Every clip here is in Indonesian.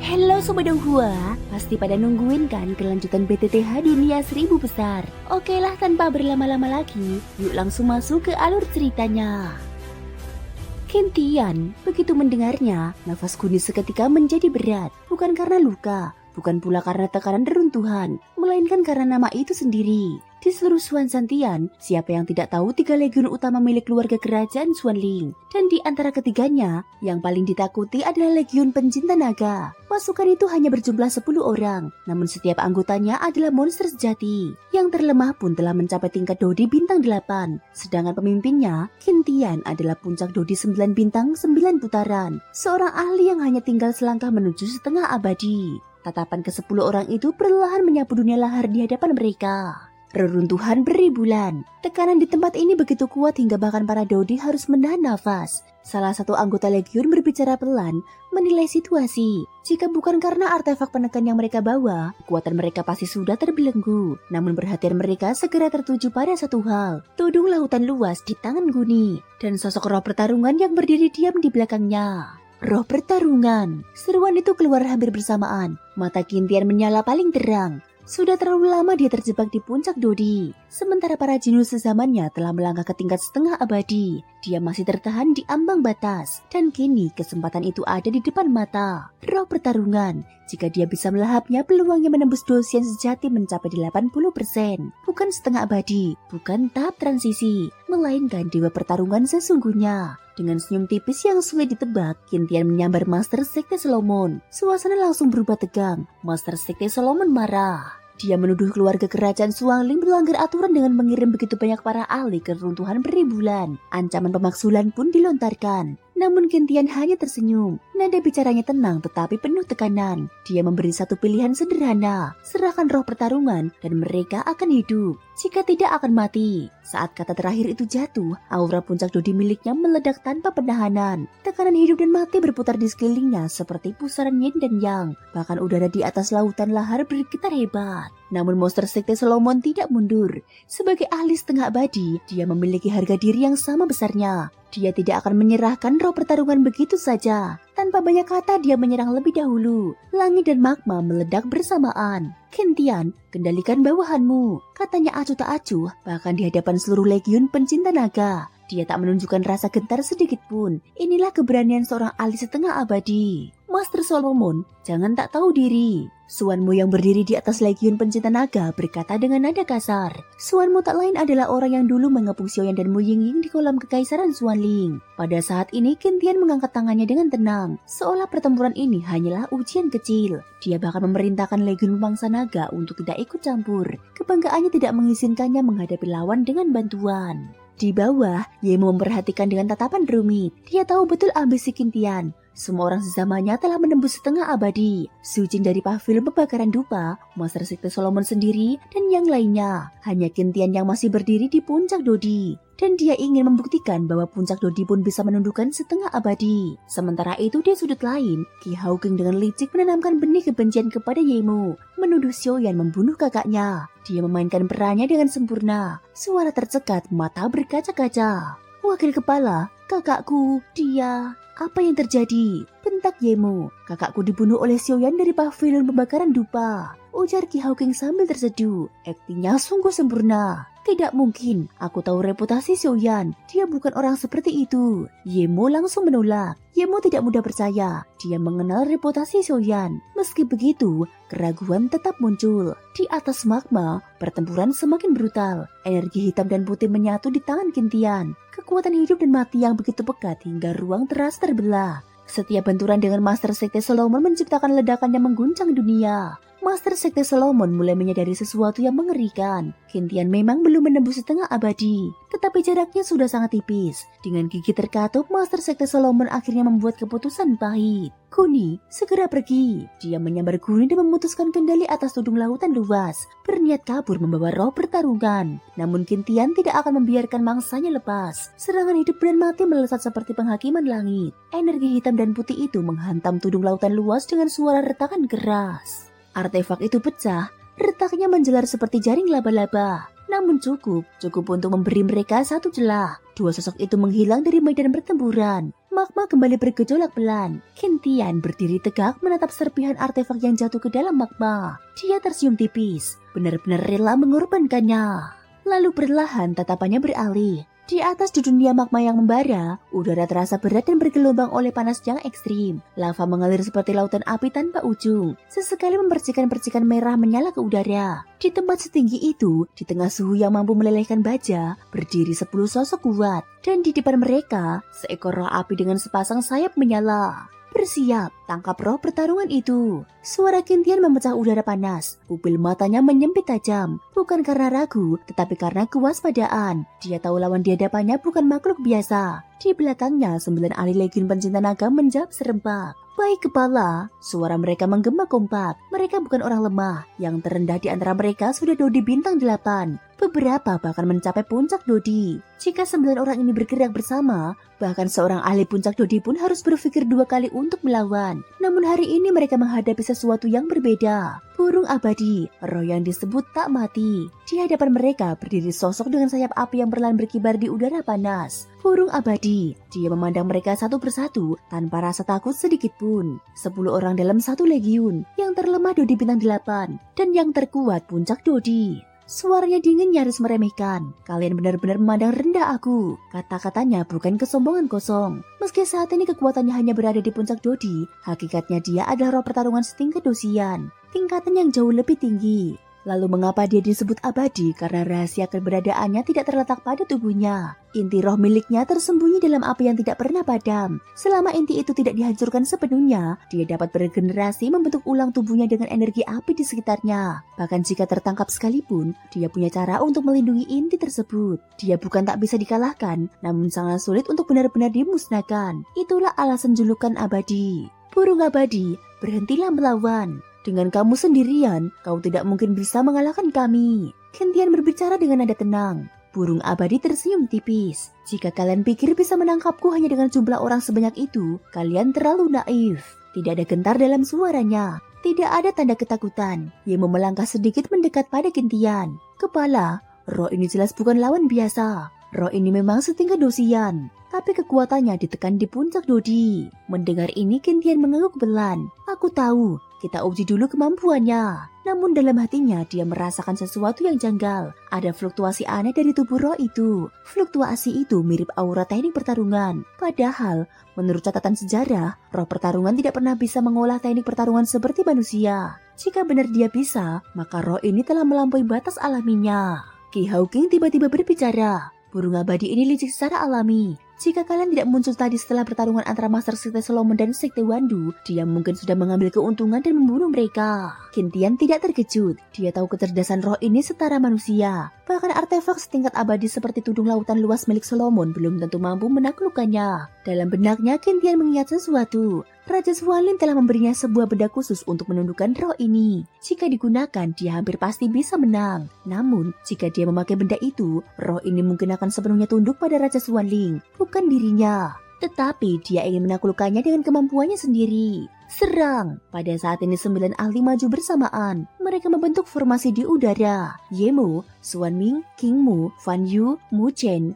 Halo Sobat Donghua, pasti pada nungguin kan kelanjutan BTTH Dunia 1000 Besar. Oke lah, tanpa berlama-lama lagi, yuk langsung masuk ke alur ceritanya. Kintian begitu mendengarnya, nafas Guni seketika menjadi berat. Bukan karena luka, bukan pula karena tekanan reruntuhan, melainkan karena nama itu sendiri. Di seluruh Suan Santian, siapa yang tidak tahu 3 legiun utama milik keluarga kerajaan Xuanling? Dan di antara ketiganya, yang paling ditakuti adalah Legiun Pencinta Naga. Pasukan itu hanya berjumlah 10 orang, namun setiap anggotanya adalah monster sejati. Yang terlemah pun telah mencapai tingkat Dodi bintang 8. Sedangkan pemimpinnya, Kintian adalah puncak Dodi 9 bintang 9 putaran. Seorang ahli yang hanya tinggal selangkah menuju setengah abadi. Tatapan ke-10 orang itu perlahan menyapu dunia lahar di hadapan mereka. Reruntuhan beribulan. Tekanan di tempat ini begitu kuat hingga bahkan para Dodi harus menahan nafas. Salah satu anggota Legiun berbicara pelan, menilai situasi. Jika bukan karena artefak penekan yang mereka bawa, kekuatan mereka pasti sudah terbelenggu. Namun perhatian mereka segera tertuju pada satu hal, tudung lautan luas di tangan Guni, dan sosok roh pertarungan yang berdiri diam di belakangnya. Roh pertarungan. Seruan itu keluar hampir bersamaan. Mata Kintian menyala paling terang. Sudah terlalu lama dia terjebak di puncak Dodi. Sementara para jenius sezamannya telah melangkah ke tingkat setengah abadi. Dia masih tertahan di ambang batas. Dan kini kesempatan itu ada di depan mata. Roh pertarungan. Jika dia bisa melahapnya, peluangnya menembus dosian sejati mencapai 80%. Bukan setengah abadi, bukan tahap transisi, melainkan dewa pertarungan sesungguhnya. Dengan senyum tipis yang sulit ditebak, Kintian menyambar Master Sekte Solomon. Suasana langsung berubah tegang. Master Sekte Solomon marah. Dia menuduh keluarga kerajaan Xuanling melanggar aturan dengan mengirim begitu banyak para ahli ke reruntuhan beribulan. Ancaman pemaksulan pun dilontarkan. Namun Kintian hanya tersenyum. Nada bicaranya tenang tetapi penuh tekanan. Dia memberi satu pilihan sederhana. Serahkan roh pertarungan dan mereka akan hidup. Jika tidak akan mati. Saat kata terakhir itu jatuh, aura puncak Dodi miliknya meledak tanpa penahanan. Tekanan hidup dan mati berputar di sekelilingnya seperti pusaran yin dan yang. Bahkan udara di atas lautan lahar bergetar hebat. Namun monster Sekte Solomon tidak mundur. Sebagai ahli setengah abadi, dia memiliki harga diri yang sama besarnya. Dia tidak akan menyerahkan roh pertarungan begitu saja. Tanpa banyak kata dia menyerang lebih dahulu. Langit dan magma meledak bersamaan. Kintian, kendalikan bawahanmu, katanya acuh tak acuh, bahkan di hadapan seluruh Legiun Pencinta Naga. Dia tak menunjukkan rasa gentar sedikit pun. Inilah keberanian seorang ahli setengah abadi. Master Solomon, jangan tak tahu diri. Suanmu yang berdiri di atas Legiun Pencinta Naga berkata dengan nada kasar. Suanmu tak lain adalah orang yang dulu mengepung Xiaoyan dan Mu Yingying di kolam kekaisaran Xuanling. Pada saat ini Kintian mengangkat tangannya dengan tenang, seolah pertempuran ini hanyalah ujian kecil. Dia bahkan memerintahkan Legiun Pemangsa Naga untuk tidak ikut campur. Kebanggaannya tidak mengizinkannya menghadapi lawan dengan bantuan. Di bawah, Yemo memperhatikan dengan tatapan rumit. Dia tahu betul ambisi Kintian. Semua orang sezamannya telah menembus setengah abadi. Sujin dari pavilion pembakaran dupa, Master Sekte Solomon sendiri, dan yang lainnya. Hanya Kintian yang masih berdiri di puncak Dodi. Dan dia ingin membuktikan bahwa puncak Dodi pun bisa menundukkan setengah abadi. Sementara itu di sudut lain, Ki Hauking dengan licik menanamkan benih kebencian kepada Yemo. Menuduh Xiaoyan membunuh kakaknya. Dia memainkan perannya dengan sempurna. Suara tercekat, mata berkaca-kaca. Wakil kepala, kakakku, dia... Apa yang terjadi? Bentak Yemo. Kakakku dibunuh oleh Xiaoyan dari pavilion pembakaran dupa. Ujar Ki Hauking sambil terseduh. Aktingnya sungguh sempurna. Tidak mungkin. Aku tahu reputasi Xiaoyan. Dia bukan orang seperti itu. Yemo langsung menolak. Yemo tidak mudah percaya. Dia mengenal reputasi Xiaoyan. Meski begitu, keraguan tetap muncul. Di atas magma, pertempuran semakin brutal. Energi hitam dan putih menyatu di tangan Kintian. Kekuatan hidup dan mati yang begitu pekat hingga ruang terasa terbelah. Setiap benturan dengan Master Sekte Solomon menciptakan ledakan yang mengguncang dunia. Master Sekte Solomon mulai menyadari sesuatu yang mengerikan. Kintian memang belum menembus setengah abadi, tetapi jaraknya sudah sangat tipis. Dengan gigi terkatup, Master Sekte Solomon akhirnya membuat keputusan pahit. Guni, segera pergi. Dia menyambar Guni dan memutuskan kendali atas tudung lautan luas, berniat kabur membawa roh pertarungan. Namun Kintian tidak akan membiarkan mangsanya lepas. Serangan hidup dan mati melesat seperti penghakiman langit. Energi hitam dan putih itu menghantam tudung lautan luas dengan suara retakan keras. Artefak itu pecah, retaknya menjelar seperti jaring laba-laba. Namun cukup untuk memberi mereka satu celah. Dua sosok itu menghilang dari medan pertempuran. Magma kembali bergejolak pelan. Kintian berdiri tegak menatap serpihan artefak yang jatuh ke dalam magma. Dia tersenyum tipis, benar-benar rela mengorbankannya. Lalu perlahan tatapannya beralih. Di atas di dunia magma yang membara, udara terasa berat dan bergelombang oleh panas yang ekstrim. Lava mengalir seperti lautan api tanpa ujung. Sesekali mempercikan-percikan merah menyala ke udara. Di tempat setinggi itu, di tengah suhu yang mampu melelehkan baja, berdiri 10 sosok kuat. Dan di depan mereka, seekor roh api dengan sepasang sayap menyala. Bersiap, tangkap roh pertarungan itu. Suara Kintian memecah udara panas. Pupil matanya menyempit tajam. Bukan karena ragu, tetapi karena kewaspadaan. Dia tahu lawan di hadapannya bukan makhluk biasa. Di belakangnya, 9 ahli legiun pencinta naga menjawab serempak. Baik kepala, suara mereka menggema kompak. Mereka bukan orang lemah. Yang terendah di antara mereka sudah Dodi bintang 8. Beberapa bahkan mencapai puncak Dodi. Jika 9 orang ini bergerak bersama, bahkan seorang ahli puncak Dodi pun harus berpikir 2 kali untuk melawan. Namun hari ini mereka menghadapi sesuatu yang berbeda. Burung abadi, roh yang disebut tak mati. Di hadapan mereka berdiri sosok dengan sayap api yang perlahan berkibar di udara panas. Burung abadi, dia memandang mereka satu persatu tanpa rasa takut sedikit pun. 10 orang dalam satu legiun, yang terlemah Dodi bintang 8 dan yang terkuat puncak Dodi. Suaranya dingin nyaris meremehkan. Kalian benar-benar memandang rendah aku. Kata-katanya bukan kesombongan kosong. Meski saat ini kekuatannya hanya berada di puncak Dodi, hakikatnya dia adalah roh pertarungan setingkat Dosian. Tingkatan yang jauh lebih tinggi. Lalu mengapa dia disebut abadi? Karena rahasia keberadaannya tidak terletak pada tubuhnya. Inti roh miliknya tersembunyi dalam api yang tidak pernah padam. Selama inti itu tidak dihancurkan sepenuhnya, dia dapat beregenerasi membentuk ulang tubuhnya dengan energi api di sekitarnya. Bahkan jika tertangkap sekalipun, dia punya cara untuk melindungi inti tersebut. Dia bukan tak bisa dikalahkan, namun sangat sulit untuk benar-benar dimusnahkan. Itulah alasan julukan abadi. Burung abadi, berhentilah melawan. Dengan kamu sendirian, kau tidak mungkin bisa mengalahkan kami. Kintian berbicara dengan nada tenang. Burung abadi tersenyum tipis. Jika kalian pikir bisa menangkapku hanya dengan jumlah orang sebanyak itu, kalian terlalu naif. Tidak ada gentar dalam suaranya. Tidak ada tanda ketakutan. Ia melangkah sedikit mendekat pada Kintian. Kepala, roh ini jelas bukan lawan biasa. Roh ini memang setingkat Dosian, tapi kekuatannya ditekan di puncak Dodi. Mendengar ini Kintian mengangguk pelan. Aku tahu, kita uji dulu kemampuannya. Namun dalam hatinya dia merasakan sesuatu yang janggal. Ada fluktuasi aneh dari tubuh roh itu. Fluktuasi itu mirip aura teknik pertarungan. Padahal, menurut catatan sejarah, roh pertarungan tidak pernah bisa mengolah teknik pertarungan seperti manusia. Jika benar dia bisa, maka roh ini telah melampaui batas alaminya. Ki Hawking tiba-tiba berbicara. Burung abadi ini licik secara alami. Jika kalian tidak muncul tadi setelah pertarungan antara Master Sekte Solomon dan Sekte Wandu, dia mungkin sudah mengambil keuntungan dan membunuh mereka. Kintian tidak terkejut. Dia tahu kecerdasan roh ini setara manusia. Bahkan artefak setingkat abadi seperti tudung lautan luas milik Solomon belum tentu mampu menaklukkannya. Dalam benaknya Kintian mengingat sesuatu. Raja Suanlin telah memberinya sebuah benda khusus untuk menundukkan roh ini. Jika digunakan, dia hampir pasti bisa menang. Namun, jika dia memakai benda itu, roh ini mungkin akan sepenuhnya tunduk pada Raja Suanling, bukan dirinya. Tetapi dia ingin menaklukkannya dengan kemampuannya sendiri. Serang! Pada saat ini 9 ahli maju bersamaan. Mereka membentuk formasi di udara. Yemo, Suanming, King Mu, Fan Yu, Mu Chen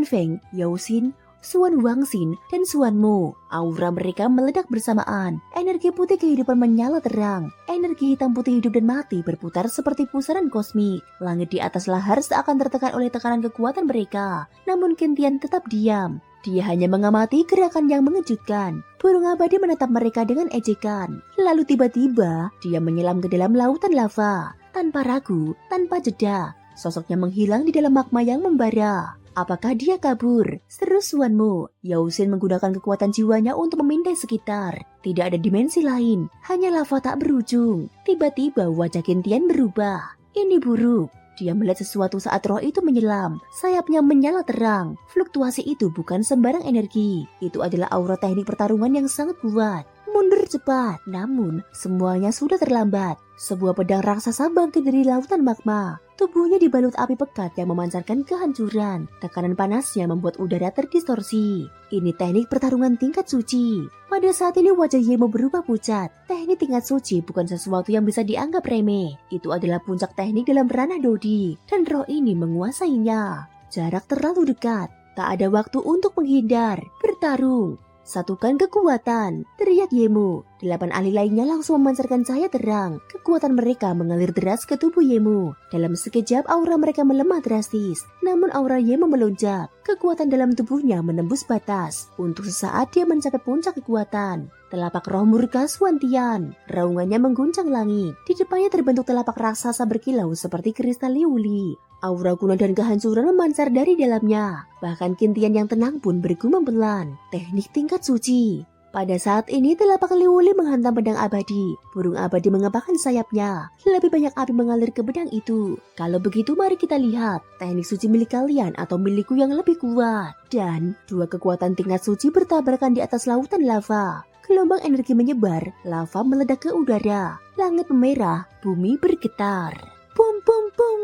Feng, Yao Xin, Suan Wangxin, dan Suan Mo. Aura mereka meledak bersamaan. Energi putih kehidupan menyala terang. Energi hitam putih hidup dan mati berputar seperti pusaran kosmik. Langit di atas lahar seakan tertekan oleh tekanan kekuatan mereka. Namun Kintian tetap diam. Dia hanya mengamati gerakan yang mengejutkan. Burung abadi menatap mereka dengan ejekan. Lalu tiba-tiba, dia menyelam ke dalam lautan lava. Tanpa ragu, tanpa jeda, sosoknya menghilang di dalam magma yang membara. Apakah dia kabur? Seru Suanmo. Yao Xin menggunakan kekuatan jiwanya untuk memindai sekitar. Tidak ada dimensi lain, hanya lava tak berujung. Tiba-tiba wajah Kintian berubah. Ini buruk. Dia melihat sesuatu saat roh itu menyelam. Sayapnya menyala terang. Fluktuasi itu bukan sembarang energi. Itu adalah aura teknik pertarungan yang sangat kuat. Mundur cepat, namun semuanya sudah terlambat. Sebuah pedang raksasa bangkit dari lautan magma. Tubuhnya dibalut api pekat yang memancarkan kehancuran. Tekanan panasnya membuat udara terdistorsi. Ini teknik pertarungan tingkat suci. Pada saat ini wajah Yemo berubah pucat. Teknik tingkat suci bukan sesuatu yang bisa dianggap remeh. Itu adalah puncak teknik dalam ranah Dodi. Dan roh ini menguasainya. Jarak terlalu dekat. Tak ada waktu untuk menghindar. Bertarung. Satukan kekuatan, teriak Yemo. 8 ahli lainnya langsung memancarkan cahaya terang. Kekuatan mereka mengalir deras ke tubuh Yemo. Dalam sekejap aura mereka melemah drastis. Namun aura Yemo melonjak. Kekuatan dalam tubuhnya menembus batas. Untuk sesaat dia mencapai puncak kekuatan. Telapak roh murka Swantian. Raungannya mengguncang langit. Di depannya terbentuk telapak raksasa berkilau seperti kristal liuli. Aura kuno dan kehancuran memancar dari dalamnya. Bahkan Kintian yang tenang pun bergumam pelan. Teknik tingkat suci. Pada saat ini telapak liuli menghantam pedang abadi. Burung abadi mengepakkan sayapnya. Lebih banyak api mengalir ke pedang itu. Kalau begitu mari kita lihat teknik suci milik kalian atau milikku yang lebih kuat. Dan 2 kekuatan tingkat suci bertabrakan di atas lautan lava. Gelombang energi menyebar, lava meledak ke udara. Langit memerah, bumi bergetar. Pum pum pum.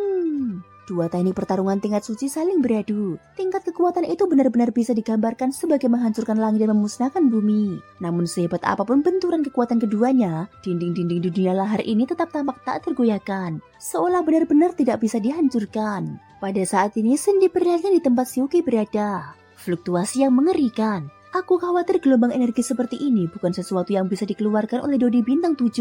2 teknik pertarungan tingkat suci saling beradu. Tingkat kekuatan itu benar-benar bisa digambarkan sebagai menghancurkan langit dan memusnahkan bumi. Namun sehebat apapun benturan kekuatan keduanya, dinding-dinding dunia lahar ini tetap tampak tak tergoyahkan. Seolah benar-benar tidak bisa dihancurkan. Pada saat ini Shen diperlihatkan di tempat Xiuqi berada. Fluktuasi yang mengerikan. Aku khawatir gelombang energi seperti ini bukan sesuatu yang bisa dikeluarkan oleh Dodi Bintang 7.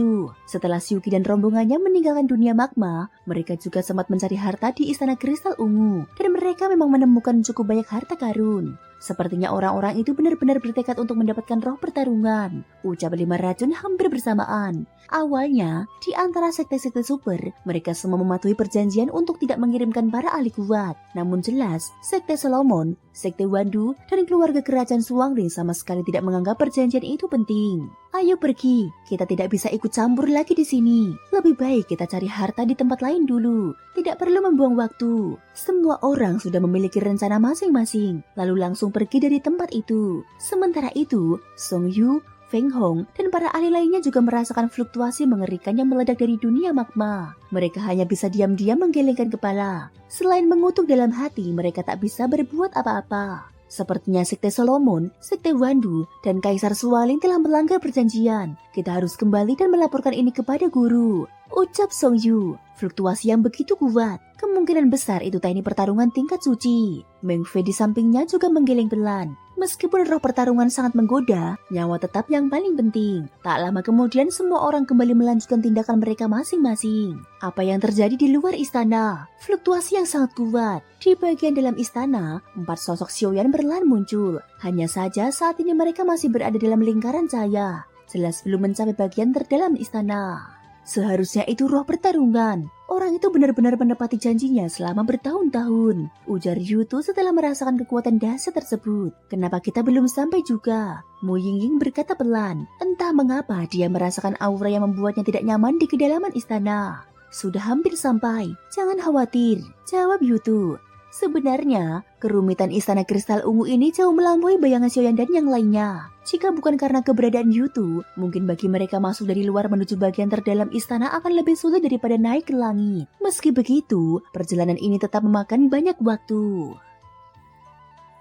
Setelah Xiuqi dan rombongannya meninggalkan dunia magma, mereka juga sempat mencari harta di Istana Kristal Ungu. Dan mereka memang menemukan cukup banyak harta karun. Sepertinya orang-orang itu benar-benar bertekad untuk mendapatkan roh pertarungan. Ucap 5 racun hampir bersamaan. Awalnya, di antara sekte-sekte super, mereka semua mematuhi perjanjian untuk tidak mengirimkan para ahli kuat. Namun jelas, sekte Solomon, sekte Wandu, dan keluarga kerajaan Suangling sama sekali tidak menganggap perjanjian itu penting. Ayo pergi, kita tidak bisa ikut campur lagi di sini. Lebih baik kita cari harta di tempat lain dulu. Tidak perlu membuang waktu. Semua orang sudah memiliki rencana masing-masing, lalu langsung pergi dari tempat itu. Sementara itu, Song Yu, Feng Hong, dan para ahli lainnya juga merasakan fluktuasi mengerikan yang meledak dari dunia magma. Mereka hanya bisa diam-diam menggelengkan kepala. Selain mengutuk dalam hati, mereka tak bisa berbuat apa-apa. Sepertinya sekte Solomon, sekte Wandu, dan Kaisar Sualing telah melanggar perjanjian. Kita harus kembali dan melaporkan ini kepada guru. Ucap Song Yu. Fluktuasi yang begitu kuat. Kemungkinan besar itu teknik pertarungan tingkat suci. Meng Fei di sampingnya juga menggeleng pelan. Meskipun roh pertarungan sangat menggoda, nyawa tetap yang paling penting. Tak lama kemudian semua orang kembali melanjutkan tindakan mereka masing-masing. Apa yang terjadi di luar istana? Fluktuasi yang sangat kuat. Di bagian dalam istana, 4 sosok Xiaoyan perlahan muncul. Hanya saja saat ini mereka masih berada dalam lingkaran cahaya. Jelas belum mencapai bagian terdalam istana. Seharusnya itu roh pertarungan. Orang itu benar-benar menepati janjinya selama bertahun-tahun. Ujar Yutu setelah merasakan kekuatan dahsyat tersebut. Kenapa kita belum sampai juga? Mu Yingying berkata pelan. Entah mengapa dia merasakan aura yang membuatnya tidak nyaman di kedalaman istana. Sudah hampir sampai. Jangan khawatir, jawab Yutu. Sebenarnya, kerumitan Istana Kristal Ungu ini jauh melampaui bayangan Xiaoyan dan yang lainnya. Jika bukan karena keberadaan Yutu, mungkin bagi mereka masuk dari luar menuju bagian terdalam istana akan lebih sulit daripada naik ke langit. Meski begitu, perjalanan ini tetap memakan banyak waktu.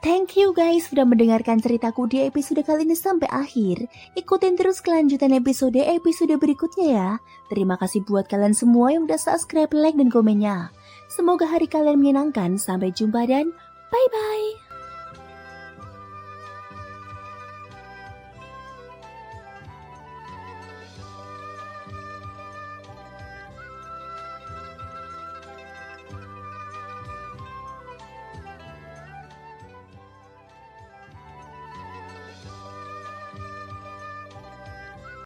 Thank you guys sudah mendengarkan ceritaku di episode kali ini sampai akhir. Ikutin terus kelanjutan episode berikutnya ya. Terima kasih buat kalian semua yang udah subscribe, like, dan komennya. Semoga hari kalian menyenangkan. Sampai jumpa dan bye-bye.